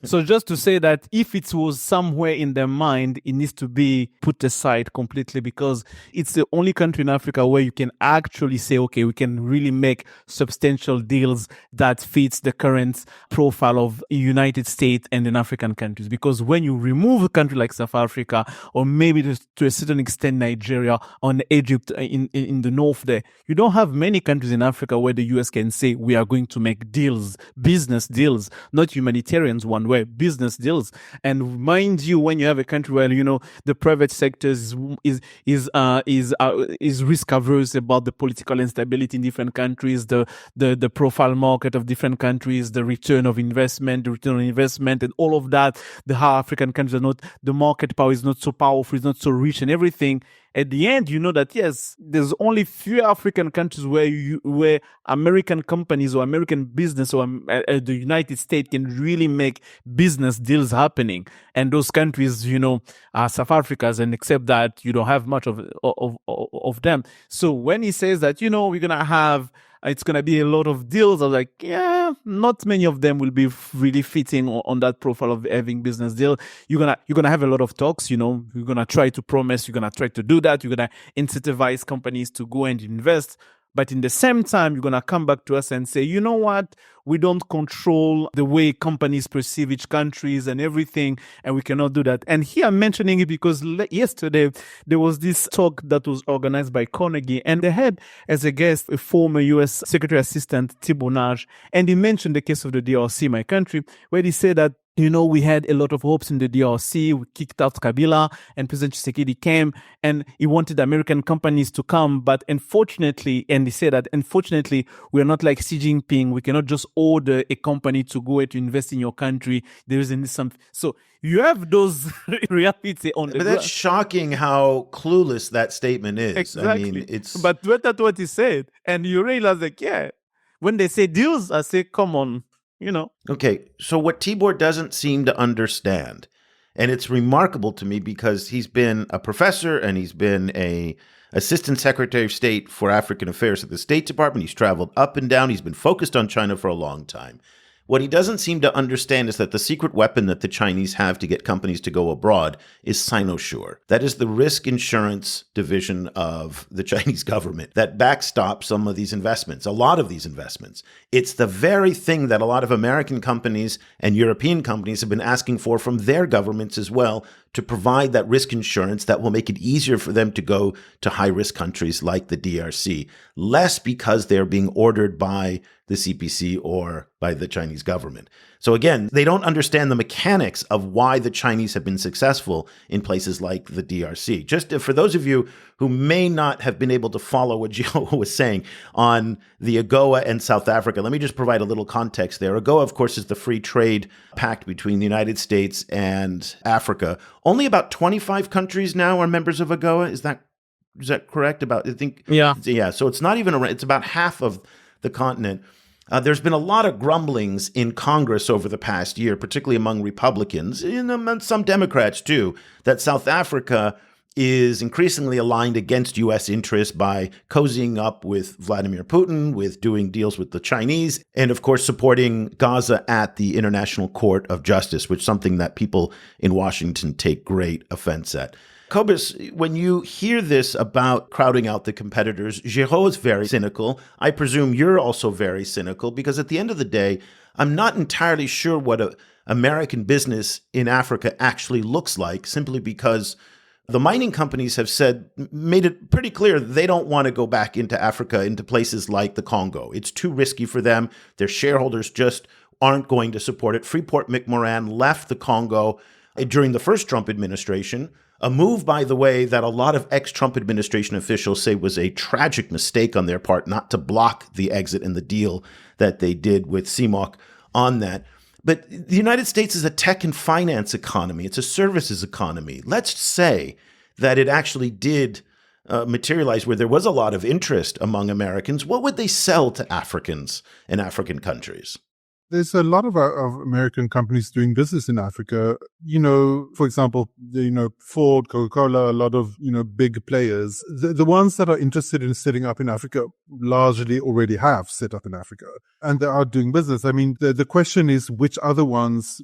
So just to say that if it was somewhere in their mind, it needs to be put aside completely, because it's the only country in Africa where you can actually say, okay, we can really make substantial deals that fits the current profile of United States and in African countries. Because when you remove a country like South Africa, or maybe to a certain extent Nigeria or Egypt in the north there, you don't have many countries in Africa where the US can say we are going to make deals, business deals, not humanitarian one way, business deals. And mind you, when you have a country where the private sector is risk averse about the political instability in different countries, the profile market of different countries, the return on investment, and all of that, how African countries are not, the market power is not so powerful, it's not so rich and everything. At the end, that yes, there's only few African countries where American companies or American business or the United States can really make business deals happening. And those countries, are South Africa's, and except that you don't have much of them. So when he says that, we're going to have it's going to be a lot of deals. I was like, yeah, not many of them will be really fitting on that profile of having business deal. You're going to have a lot of talks, you're going to try to promise, you're going to try to do that. You're going to incentivize companies to go and invest. But in the same time, you're going to come back to us and say, you know what? We don't control the way companies perceive each countries and everything, and we cannot do that. And here I'm mentioning it because yesterday there was this talk that was organized by Carnegie, and they had as a guest a former U.S. Secretary Assistant, Thibault Nage, and he mentioned the case of the DRC, my country, where he said that we had a lot of hopes in the DRC. We kicked out Kabila and President Tshisekedi came and he wanted American companies to come. But unfortunately, and he said that unfortunately, we are not like Xi Jinping. We cannot just order a company to go to invest in your country. There isn't some. So you have those reality on the But that's shocking how clueless that statement is. Exactly. I mean, it's. But that's what he said. And you realize like, yeah, when they say deals, I say, come on. Okay, so what Tibor doesn't seem to understand, and it's remarkable to me because he's been a professor and he's been a assistant secretary of state for African affairs at the State Department. He's traveled up and down. He's been focused on China for a long time. What he doesn't seem to understand is that the secret weapon that the Chinese have to get companies to go abroad is Sinosure. That is the risk insurance division of the Chinese government that backstops some of these investments, a lot of these investments. It's the very thing that a lot of American companies and European companies have been asking for from their governments as well, to provide that risk insurance that will make it easier for them to go to high-risk countries like the DRC, less because they're being ordered by the CPC or by the Chinese government. So again, they don't understand the mechanics of why the Chinese have been successful in places like the DRC. Just for those of you who may not have been able to follow what Géraud was saying on the AGOA and South Africa, let me just provide a little context there. AGOA, of course, is the free trade pact between the United States and Africa. Only about 25 countries now are members of AGOA. Is that correct? Yeah. So it's not even it's about half of the continent. There's been a lot of grumblings in Congress over the past year, particularly among Republicans, and among some Democrats too, that South Africa is increasingly aligned against U.S. interests by cozying up with Vladimir Putin, with doing deals with the Chinese, and of course supporting Gaza at the International Court of Justice, which is something that people in Washington take great offense at. Cobus, when you hear this about crowding out the competitors, Géraud is very cynical. I presume you're also very cynical because at the end of the day, I'm not entirely sure what an American business in Africa actually looks like, simply because the mining companies have made it pretty clear they don't want to go back into Africa, into places like the Congo. It's too risky for them. Their shareholders just aren't going to support it. Freeport-McMoRan left the Congo during the first Trump administration. A move, by the way, that a lot of ex-Trump administration officials say was a tragic mistake on their part, not to block the exit and the deal that they did with CMOC on that. But the United States is a tech and finance economy. It's a services economy. Let's say that it actually did materialize where there was a lot of interest among Americans. What would they sell to Africans and African countries? There's a lot of American companies doing business in Africa. For example, Ford, Coca-Cola, a lot of, big players. The ones that are interested in setting up in Africa largely already have set up in Africa and they are doing business. I mean, the question is which other ones,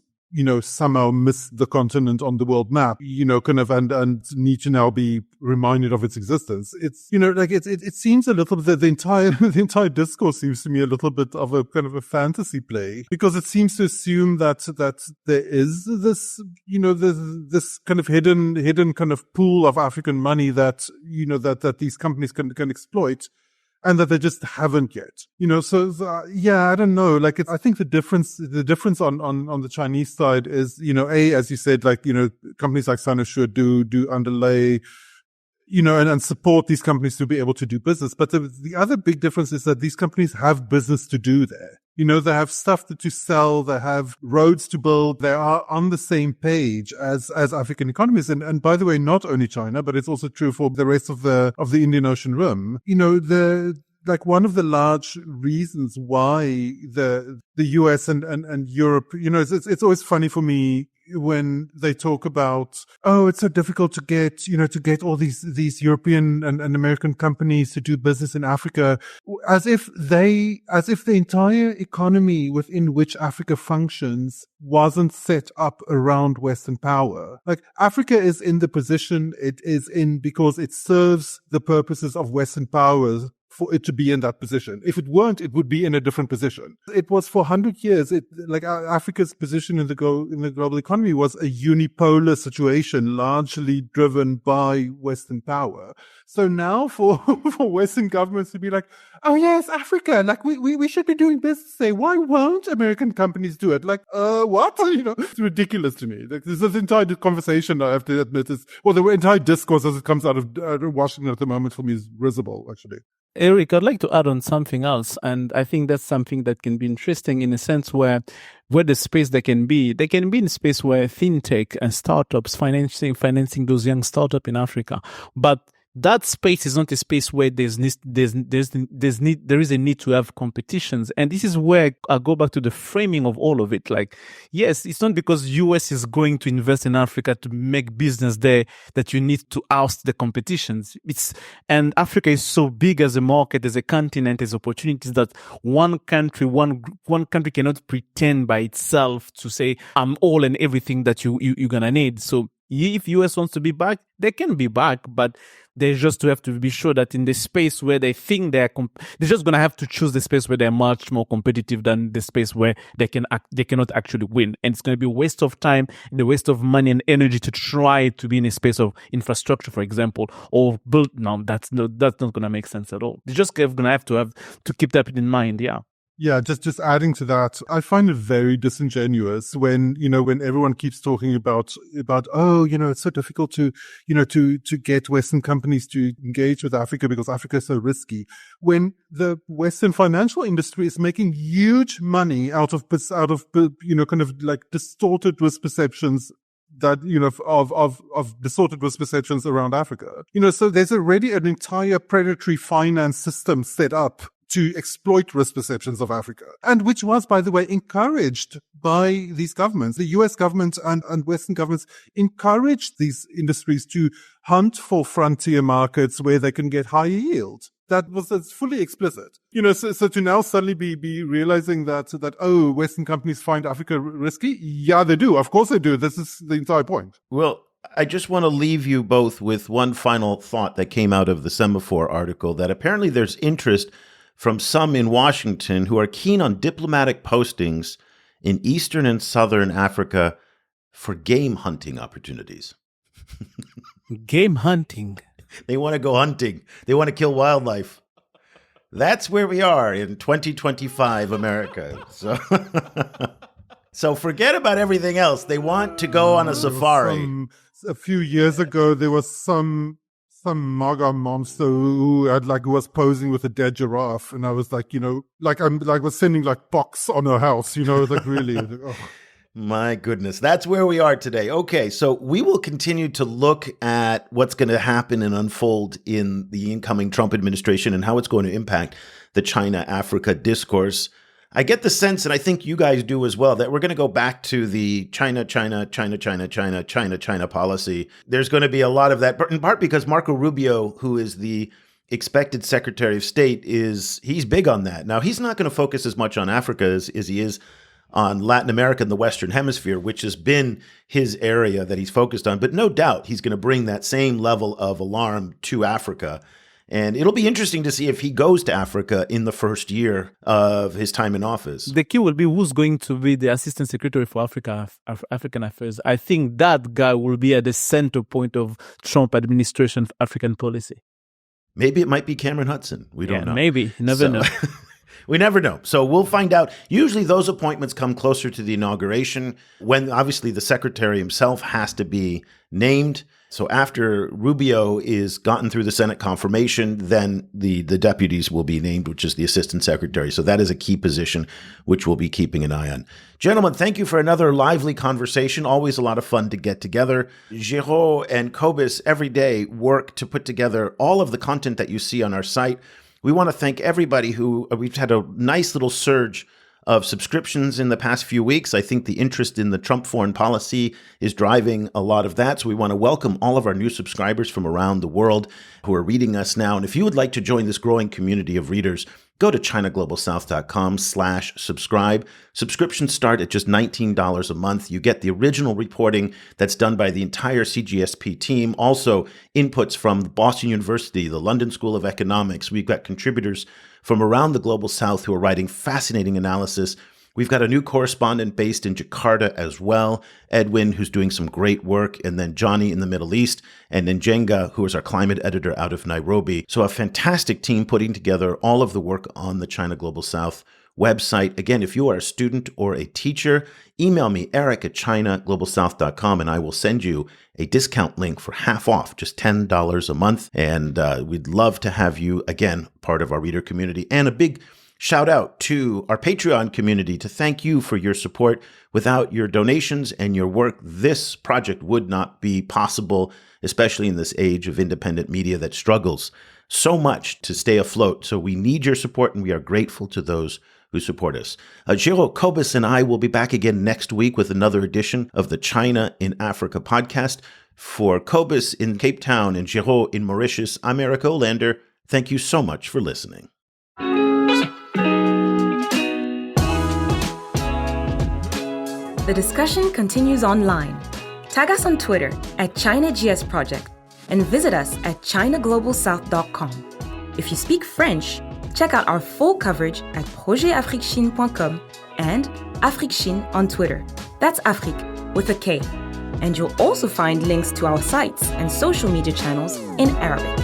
somehow miss the continent on the world map, and need to now be reminded of its existence. It's, it seems a little bit, the entire discourse seems to me a little bit of a kind of a fantasy play, because it seems to assume that there is this, this kind of hidden kind of pool of African money that, that these companies can exploit. And that they just haven't yet, I don't know. I think the difference on the Chinese side is, as you said, companies like Sinosure do underlay, and support these companies to be able to do business. But the other big difference is that these companies have business to do there. They have stuff to sell, they have roads to build, they are on the same page as African economies. And by the way, not only China, but it's also true for the rest of the Indian Ocean Rim. One of the large reasons why the US and Europe, it's always funny for me when they talk about, oh, it's so difficult to get all these European and American companies to do business in Africa, as if the entire economy within which Africa functions wasn't set up around Western power. Like, Africa is in the position it is in because it serves the purposes of Western powers for it to be in that position. If it weren't, it would be in a different position. It was for 100 years. Africa's position in the global economy was a unipolar situation, largely driven by Western power. So now for Western governments to be like, oh yes, Africa, like we should be doing business there. Why won't American companies do it? Like, what? It's ridiculous to me. Like, this entire conversation, I have to admit, the entire discourse as it comes out of Washington at the moment for me is risible, actually. Eric, I'd like to add on something else, and I think that's something that can be interesting in a sense where the space they can be in space where fintech and startups financing those young startups in Africa, but that space is not a space where there is a need to have competitions. And this is where I go back to the framing of all of it. Like, yes, it's not because US is going to invest in Africa to make business there that you need to oust the competitions. And Africa is so big as a market, as a continent, as opportunities that one country cannot pretend by itself to say, I'm all and everything that you're gonna need. So if US wants to be back, they can be back, but they just have to be sure that in the space where they think they're just going to have to choose the space where they're much more competitive than the space where they cannot actually win. And it's going to be a waste of time and a waste of money and energy to try to be in a space of infrastructure, for example, or build. No, that's not going to make sense at all. They're just going to have to keep that in mind. Yeah. Yeah, just adding to that, I find it very disingenuous when everyone keeps talking about, it's so difficult to get Western companies to engage with Africa because Africa is so risky. When the Western financial industry is making huge money out of kind of like distorted risk perceptions that, of distorted risk perceptions around Africa. So there's already an entire predatory finance system set up to exploit risk perceptions of Africa, and which was, by the way, encouraged by these governments. The US government and Western governments encouraged these industries to hunt for frontier markets where they can get higher yield. That's fully explicit. So to now suddenly be realizing that, Western companies find Africa risky? Yeah, they do. Of course they do. This is the entire point. Well, I just want to leave you both with one final thought that came out of the Semaphore article, that apparently there's interest from some in Washington who are keen on diplomatic postings in Eastern and Southern Africa for game hunting opportunities. Game hunting? They want to go hunting. They want to kill wildlife. That's where we are in 2025 America. So forget about everything else. They want to go on a safari. A few years ago, there was some MAGA monster who was posing with a dead giraffe, and I was like, was sending like box on her house, really. Oh. My goodness, that's where we are today. Okay, so we will continue to look at what's going to happen and unfold in the incoming Trump administration and how it's going to impact the China-Africa discourse. I get the sense, and I think you guys do as well, that we're going to go back to the China policy. There's going to be a lot of that, in part because Marco Rubio, who is the expected Secretary of State, he's big on that. Now, he's not going to focus as much on Africa as he is on Latin America and the Western Hemisphere, which has been his area that he's focused on. But no doubt he's going to bring that same level of alarm to Africa. And it'll be interesting to see if he goes to Africa in the first year of his time in office. The key will be who's going to be the Assistant Secretary for African Affairs. I think that guy will be at the center point of Trump administration African policy. Maybe it might be Cameron Hudson. We don't know. Maybe. Never know. We never know. So we'll find out. Usually those appointments come closer to the inauguration, when obviously the secretary himself has to be named. So after Rubio is gotten through the Senate confirmation, then the deputies will be named, which is the assistant secretary. So that is a key position, which we'll be keeping an eye on. Gentlemen, thank you for another lively conversation. Always a lot of fun to get together. Géraud and Cobus every day work to put together all of the content that you see on our site. We want to thank everybody we've had a nice little surge of subscriptions in the past few weeks. I think the interest in the Trump foreign policy is driving a lot of that. So we want to welcome all of our new subscribers from around the world who are reading us now. And if you would like to join this growing community of readers, go to ChinaGlobalSouth.com/subscribe. Subscriptions start at just $19 a month. You get the original reporting that's done by the entire CGSP team. Also, inputs from Boston University, the London School of Economics. We've got contributors from around the Global South who are writing fascinating analysis. We've got a new correspondent based in Jakarta as well, Edwin, who's doing some great work, and then Johnny in the Middle East, and then Jenga, who is our climate editor out of Nairobi. So a fantastic team putting together all of the work on the China Global South website. Again, if you are a student or a teacher, email me, eric@ChinaGlobalSouth.com, and I will send you a discount link for half off, just $10 a month. And we'd love to have you, again, part of our reader community. And a big shout out to our Patreon community to thank you for your support. Without your donations and your work, this project would not be possible, especially in this age of independent media that struggles so much to stay afloat. So we need your support, and we are grateful to those who support us. Géraud, Cobus, and I will be back again next week with another edition of the China in Africa podcast. For Cobus in Cape Town and Géraud in Mauritius, I'm Eric Olander. Thank you so much for listening. The discussion continues online. Tag us on Twitter @ChinaGSProject and visit us at ChinaGlobalSouth.com. If you speak French, check out our full coverage at projetafriquechine.com and AfriqueChine on Twitter. That's Afrique with a K. And you'll also find links to our sites and social media channels in Arabic.